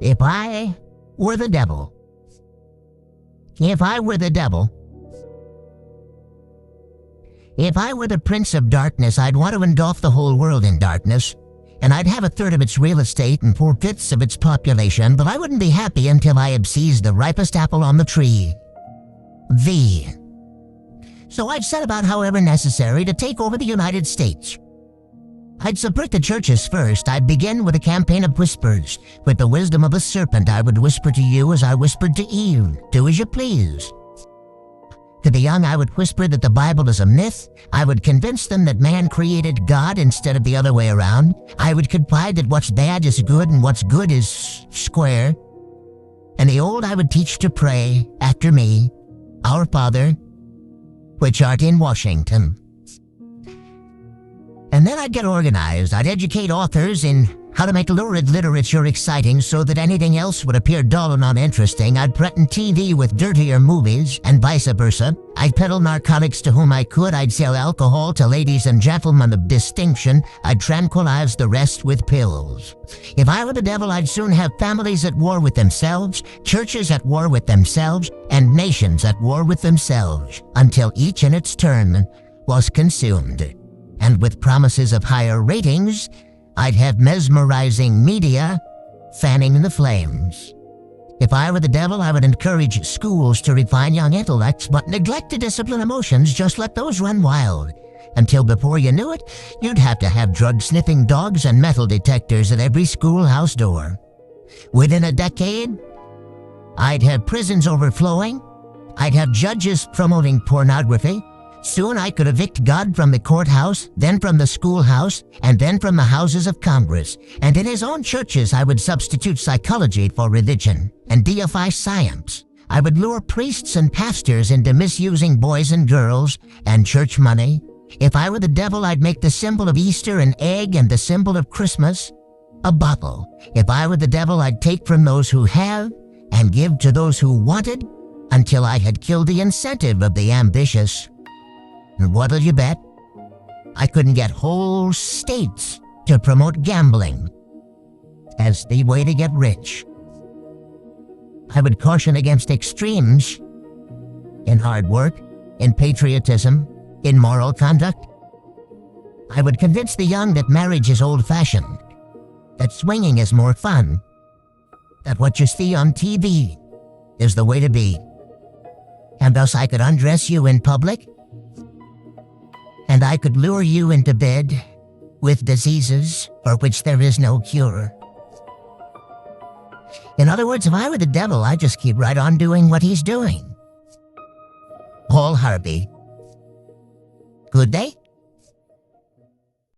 If I were the devil, if I were the devil, if I were the prince of darkness, I'd want to engulf the whole world in darkness, and I'd have a third of its real estate and 4/5 of its population, but I wouldn't be happy until I had seized the ripest apple on the tree. So I'd set about, however necessary, to take over the United States. I'd subvert the churches first. I'd begin with a campaign of whispers. With the wisdom of a serpent, I would whisper to you as I whispered to Eve, do as you please. To the young, I would whisper that the Bible is a myth. I would convince them that man created God instead of the other way around. I would confide that what's bad is good and what's good is square. And the old I would teach to pray, after me, Our Father, which art in Washington. And then I'd get organized. I'd educate authors in how to make lurid literature exciting so that anything else would appear dull and uninteresting. I'd threaten TV with dirtier movies, and vice versa. I'd peddle narcotics to whom I could. I'd sell alcohol to ladies and gentlemen of distinction. I'd tranquilize the rest with pills. If I were the devil, I'd soon have families at war with themselves, churches at war with themselves, and nations at war with themselves, until each in its turn was consumed. And with promises of higher ratings, I'd have mesmerizing media fanning the flames. If I were the devil, I would encourage schools to refine young intellects, but neglect to discipline emotions. Just let those run wild. Until before you knew it, you'd have to have drug-sniffing dogs and metal detectors at every schoolhouse door. Within a decade, I'd have prisons overflowing. I'd have judges promoting pornography. Soon I could evict God from the courthouse, then from the schoolhouse, and then from the houses of Congress. And in his own churches I would substitute psychology for religion and deify science. I would lure priests and pastors into misusing boys and girls and church money. If I were the devil, I'd make the symbol of Easter an egg and the symbol of Christmas a bottle. If I were the devil, I'd take from those who have and give to those who wanted until I had killed the incentive of the ambitious. And what'll you bet? I couldn't get whole states to promote gambling as the way to get rich. I would caution against extremes in hard work, in patriotism, in moral conduct. I would convince the young that marriage is old-fashioned, that swinging is more fun, that what you see on TV is the way to be. And thus I could undress you in public, and I could lure you into bed with diseases for which there is no cure. In other words, if I were the devil, I'd just keep right on doing what he's doing. Paul Harvey. Good day.